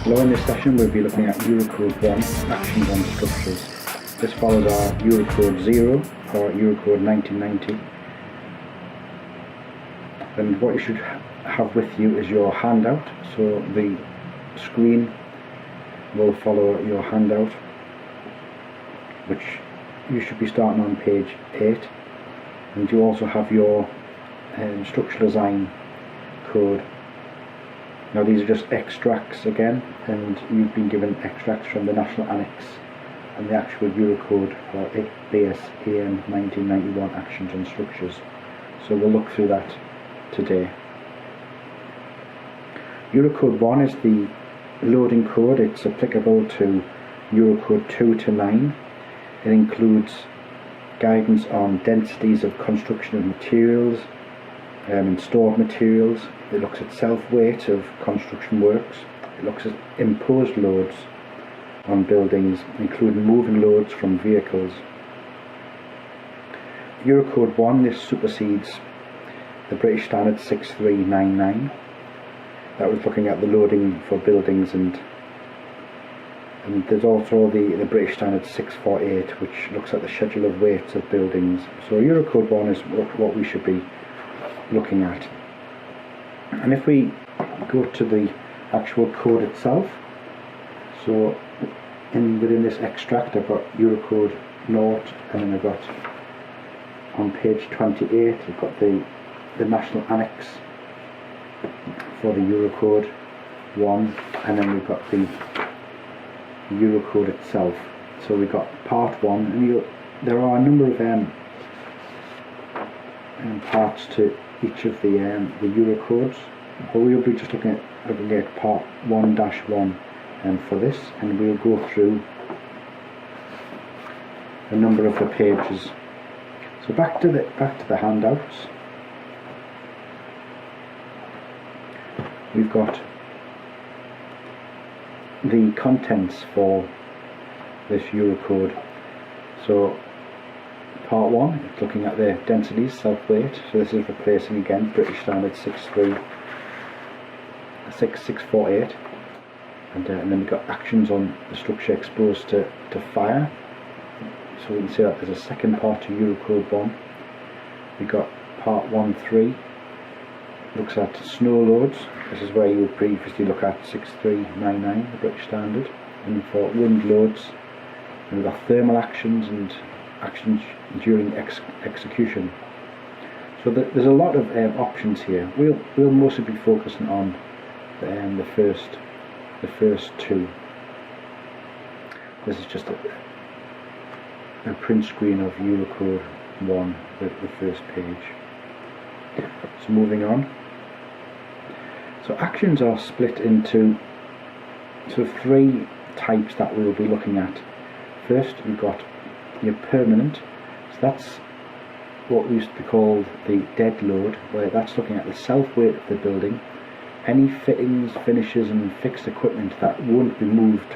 Hello, in this session we'll be looking at Eurocode 1, Actions on Structures. This follows our Eurocode 0 or Eurocode 1990. And what you should have with you is your handout. So the screen will follow your handout, which you should be starting on page 8. And you also have your structural design code. Now these are just extracts again, and you've been given extracts from the National Annex and the actual Eurocode for BS CEN1991 Actions on Structures. So we'll look through that today. Eurocode 1 is the loading code. It's applicable to Eurocode 2 to 9. It includes guidance on densities of construction of materials and stored materials. It looks at self-weight of construction works. It looks at imposed loads on buildings, including moving loads from vehicles. Eurocode 1, this supersedes the British Standard 6399. That was looking at the loading for buildings, and there's also the British Standard 648, which looks at the schedule of weights of buildings. So Eurocode 1 is what we should be looking at. And if we go to the actual code itself, so within this extract I've got Eurocode 0, and then I've got on page 28 I've got the National Annex for the Eurocode 1, and then we've got the Eurocode itself. So we've got part 1, and there are a number of parts to each of the Eurocodes, but we'll be just looking at part 1-1 for this, and we'll go through a number of the pages. So back to the handouts. We've got the contents for this Eurocode. So part 1, it's looking at the densities, self-weight. So this is replacing again British Standard 648, and then we've got actions on the structure exposed to fire. So we can see that there's a second part to Eurocode 1. We've got part 1.3, looks at snow loads. This is where you would previously look at 6399, the British Standard, and for wind loads. And we've got thermal actions and actions during execution. So there's a lot of options here. We'll mostly be focusing on the first two. This is just a print screen of Eurocode 1, the first page. So moving on. So actions are split into sort of 3 types that we'll be looking at. First, we've got your permanent. So that's what we used to call the dead load, where that's looking at the self-weight of the building, any fittings, finishes and fixed equipment that won't be moved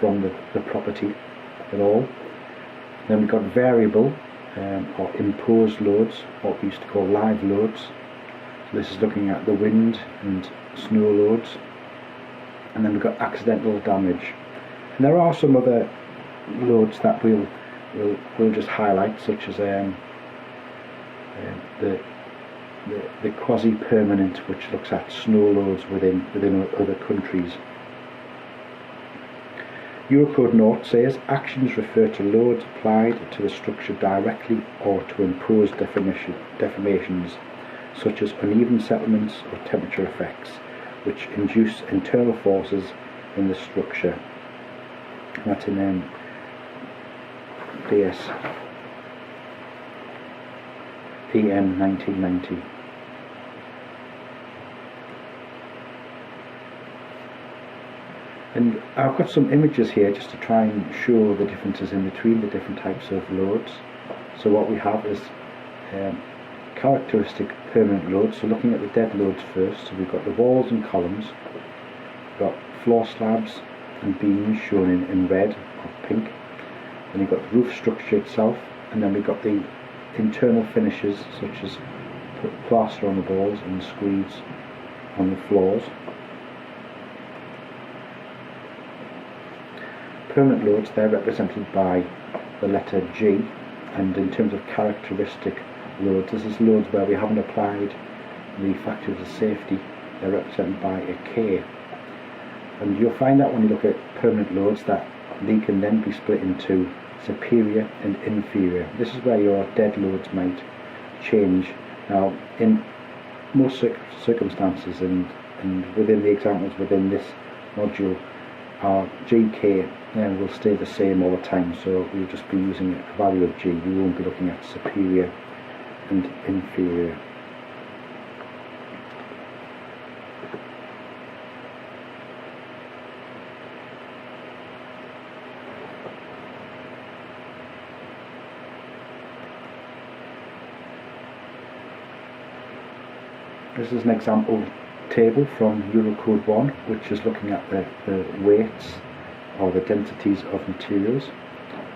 from the property at all. Then we've got variable or imposed loads, what we used to call live loads. So this is looking at the wind and snow loads. And then we've got accidental damage. And there are some other loads that we'll just highlight, such as the quasi-permanent, which looks at snow loads within other countries. Eurocode note says actions refer to loads applied to the structure directly or to impose deformations, such as uneven settlements or temperature effects, which induce internal forces in the structure. And that's in BS CEN1990. And I've got some images here just to try and show the differences in between the different types of loads. So what we have is characteristic permanent loads. So looking at the dead loads first, so we've got the walls and columns, we've got floor slabs and beams shown in red or pink. Then you've got the roof structure itself, and then we've got the internal finishes such as plaster on the walls and screeds on the floors. permanent loads, they're represented by the letter G, and in terms of characteristic loads, this is loads where we haven't applied the factors of safety. They're represented by a K. And you'll find that when you look at permanent loads that they can then be split into superior and inferior. This is where your dead loads might change. Now, in most circumstances and within the examples within this module, our GK will stay the same all the time, so we'll just be using a value of G. We won't be looking at superior and inferior. This is an example table from Eurocode 1, which is looking at the weights or the densities of materials,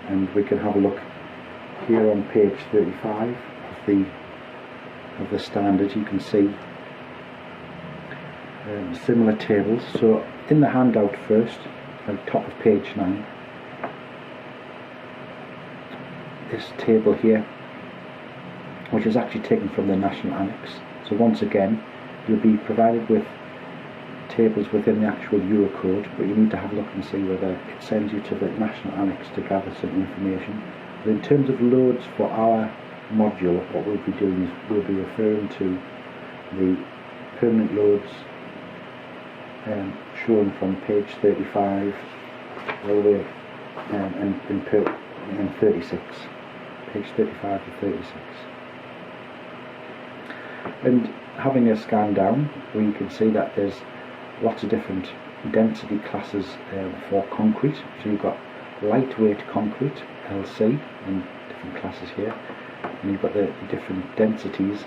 and we can have a look here on page 35 of the standard. You can see similar tables. So in the handout first, at the top of page 9, this table here, which is actually taken from the National Annex. So once again, you'll be provided with tables within the actual Eurocode, but you need to have a look and see whether it sends you to the National Annex to gather some information. But in terms of loads for our module, what we'll be doing is we'll be referring to the permanent loads shown from page 35 all the way and 36, page 35 to 36. And having a scan down, we can see that there's lots of different density classes for concrete. So you've got lightweight concrete, LC, and different classes here, and you've got the different densities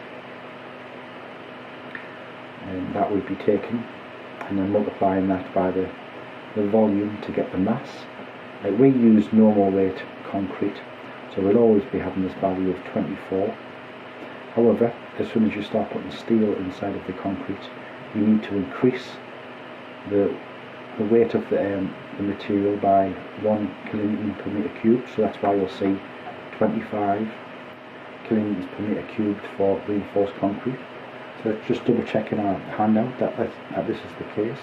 that we'd be taking, and then multiplying that by the volume to get the mass. We use normal weight concrete, so we'll always be having this value of 24. However, as soon as you start putting steel inside of the concrete, you need to increase the weight of the material by 1 kilonewton per meter cubed. So that's why you'll see 25 kilonewtons per meter cubed for reinforced concrete. So let's just double check in our handout that this is the case.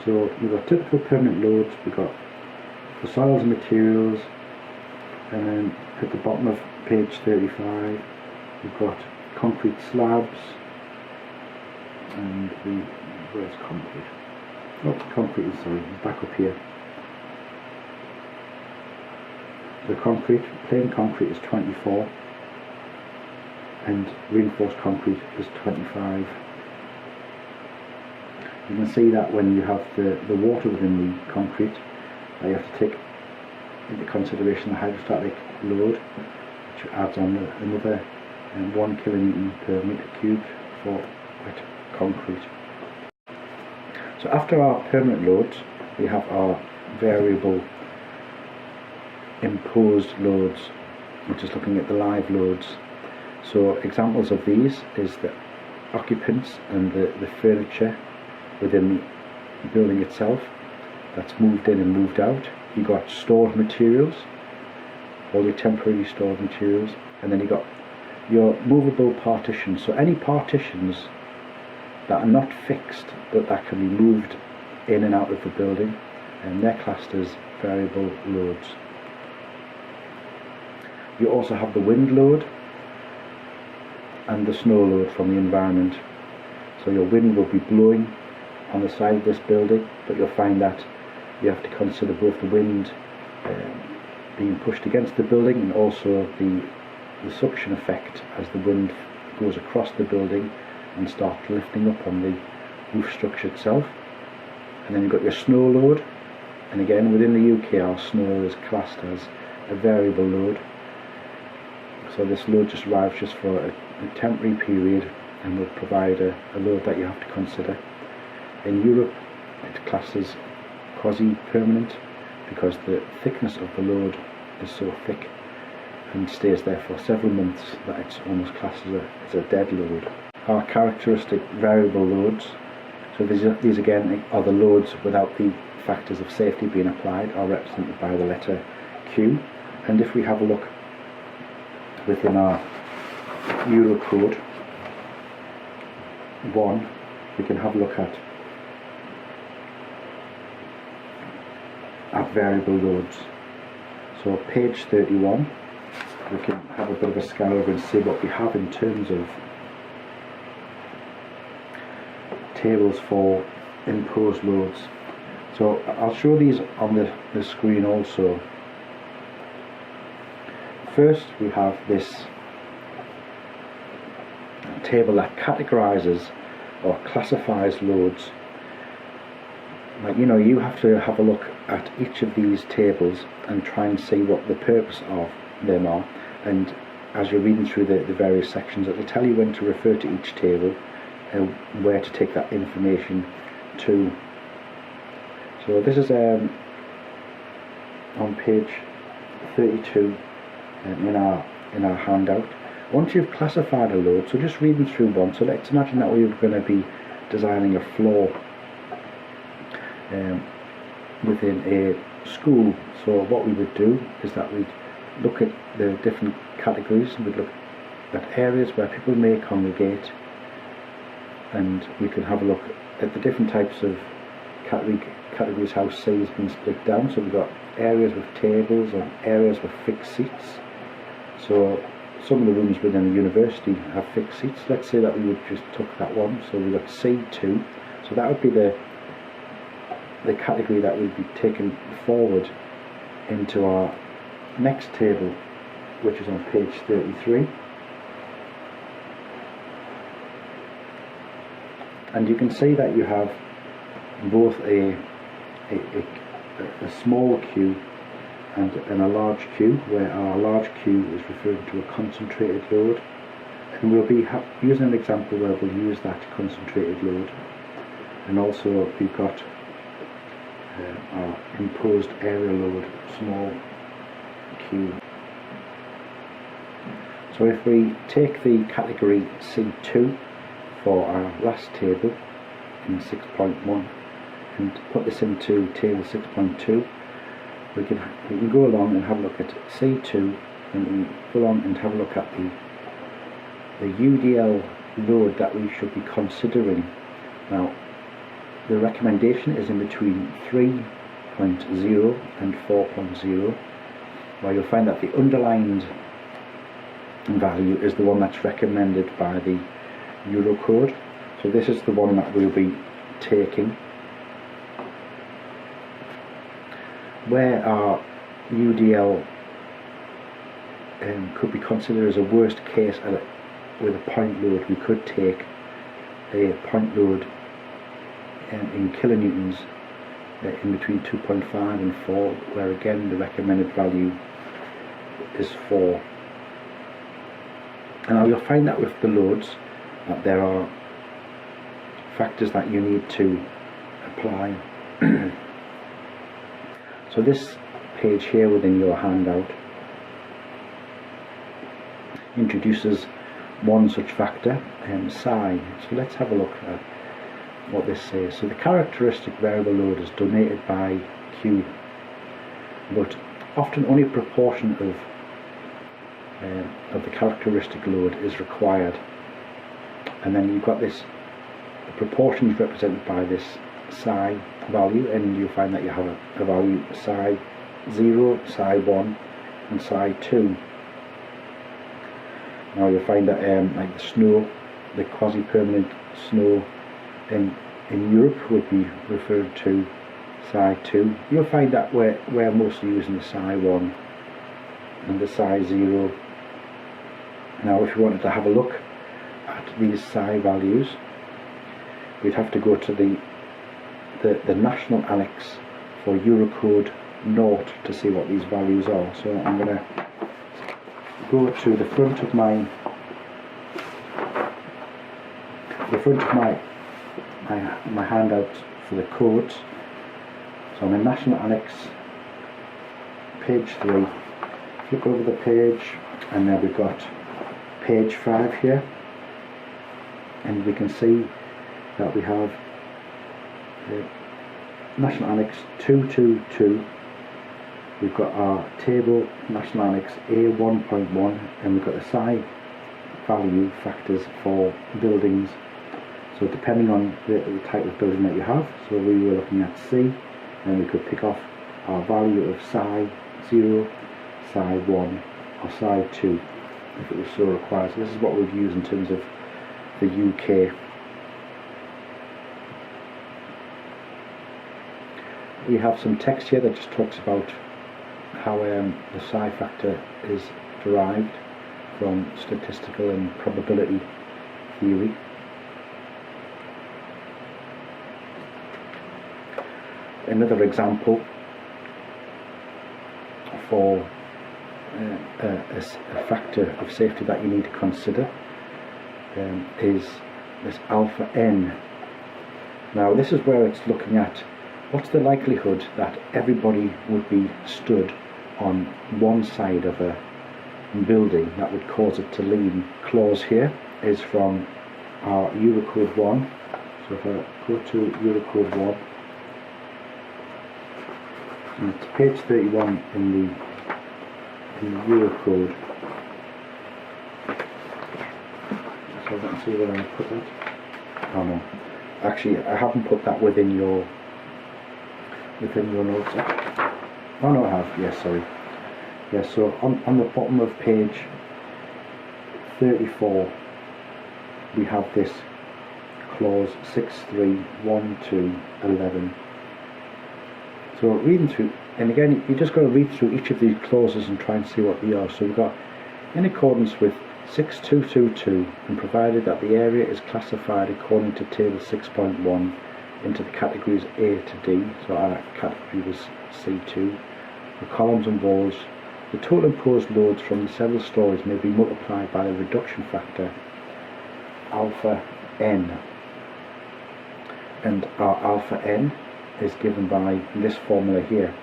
So we've got typical permanent loads, we've got for soils and materials, and then at the bottom of page 35 we've got concrete slabs, and where's concrete? Oh, concrete is, sorry, back up here. The concrete, plain concrete is 24, and reinforced concrete is 25. You can see that when you have the water within the concrete, you have to take into consideration the hydrostatic load, which adds on another 1 kilonewton per meter cubed for wet concrete. So after our permanent loads, we have our variable imposed loads, which is looking at the live loads. So examples of these is the occupants and the furniture within the building itself that's moved in and moved out. You've got stored materials, all your temporarily stored materials, and then you've got your movable partitions. So any partitions that are not fixed but that can be moved in and out of the building, and they're classed as variable loads. You also have the wind load and the snow load from the environment. So your wind will be blowing on the side of this building, but you'll find that you have to consider both the wind being pushed against the building and also the suction effect as the wind goes across the building and starts lifting up on the roof structure itself. And then you've got your snow load, and again within the UK our snow is classed as a variable load. So this load just arrives just for a temporary period and will provide a load that you have to consider. In Europe it's classed as quasi-permanent because the thickness of the load is so thick and stays there for several months that it's almost classed as a dead load. Our characteristic variable loads, so these again are the loads without the factors of safety being applied are represented by the letter Q. And if we have a look within our Eurocode 1, we can have a look at variable loads. So page 31, we can have a bit of a scan over and see what we have in terms of tables for imposed loads. So I'll show these on the screen also. First we have this table that categorizes or classifies loads. Like, you have to have a look at each of these tables and try and see what the purpose of them are, and as you're reading through the various sections, it will tell you when to refer to each table and where to take that information to. So this is on page 32 in our handout. Once you've classified a load, so just reading through one, so let's imagine that we were going to be designing a floor within a school. So what we would do is that we'd look at the different categories, and we'd look at areas where people may congregate, and we can have a look at the different types of categories how C has been split down. So we've got areas with tables and areas with fixed seats. So some of the rooms within a university have fixed seats. Let's say that we would just took that one, so we've got C2, so that would be the category that would be taken forward into our next table, which is on page 33. And you can see that you have both a small queue and a large queue, where our large queue is referring to a concentrated load, and we'll be using an example where we'll use that concentrated load. And also we've got our imposed area load, small queue. So if we take the category C2 for our last table in 6.1 and put this into table 6.2, we can go along and have a look at C2, and we go along and have a look at the UDL load that we should be considering. Now, the recommendation is in between 3.0 and 4.0, where you'll find that the underlined value is the one that's recommended by the Eurocode. So this is the one that we'll be taking. Where our UDL could be considered as a worst case with a point load, we could take a point load in kilonewtons in between 2.5 and 4, where again the recommended value is 4. And now you'll find that with the loads that there are factors that you need to apply. So this page here within your handout introduces one such factor, psi. So let's have a look at what this says. So the characteristic variable load is donated by Q, but often only a proportion of the characteristic load is required. And then you've got this, the proportion is represented by this psi value, and you'll find that you have a value psi 0, psi 1 and psi 2. Now you'll find that like the snow, the quasi-permanent snow in Europe would be referred to psi 2. You'll find that we're mostly using the psi 1 and the psi 0. Now if you wanted to have a look at these psi values, we'd have to go to the national annex for Eurocode 0 to see what these values are. So I'm going to go to the front of my handout for the codes. So I'm in National Annex, page 3. Flip over the page, and then we've got page 5 here, and we can see that we have National Annex 222, we've got our table National Annex A1.1, and we've got the psi value factors for buildings. So depending on the type of building that you have, so we were looking at C, and we could pick off our value of psi 0, psi 1 or psi 2 if it was so required. So this is what we'd use in terms of the UK. We have some text here that just talks about how the psi factor is derived from statistical and probability theory. Another example for a factor of safety that you need to consider is this alpha n. Now this is where it's looking at what's the likelihood that everybody would be stood on one side of a building that would cause it to lean. Clause here is from our Eurocode 1. So if I go to Eurocode 1, and it's page 31 in the Eurocode. So I can see where I put that. Oh no, actually I haven't put that within your notes. Oh no, I have. Yes, sorry. Yes, so on the bottom of page 34 we have this clause 6.3.1.2.11. So reading through, and again you just got to read through each of these clauses and try and see what they are. So we've got in accordance with 6.2.2.2 and provided that the area is classified according to table 6.1 into the categories A to D, so our category was C2, for columns and walls, the total imposed loads from the several stories may be multiplied by the reduction factor alpha n, and our alpha n is given by this formula here.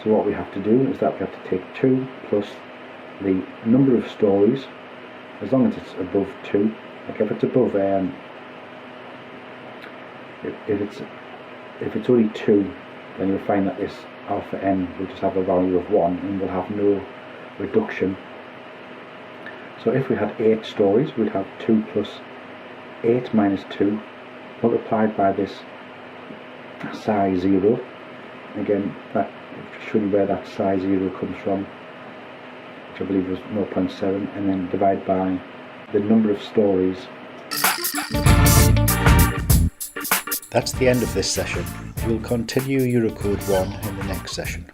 So what we have to do is that we have to take 2 plus the number of stories, as long as it's above 2. Like if it's above if it's only 2, then you'll find that this alpha n will just have a value of 1 and will have no reduction. So if we had 8 stories, we'd have 2 plus 8 minus 2 multiplied by this psi 0. Again, that showing where that psi 0 comes from, which I believe was 0.7, and then divide by the number of stories. That's the end of this session. We'll continue Eurocode 1 in the next session.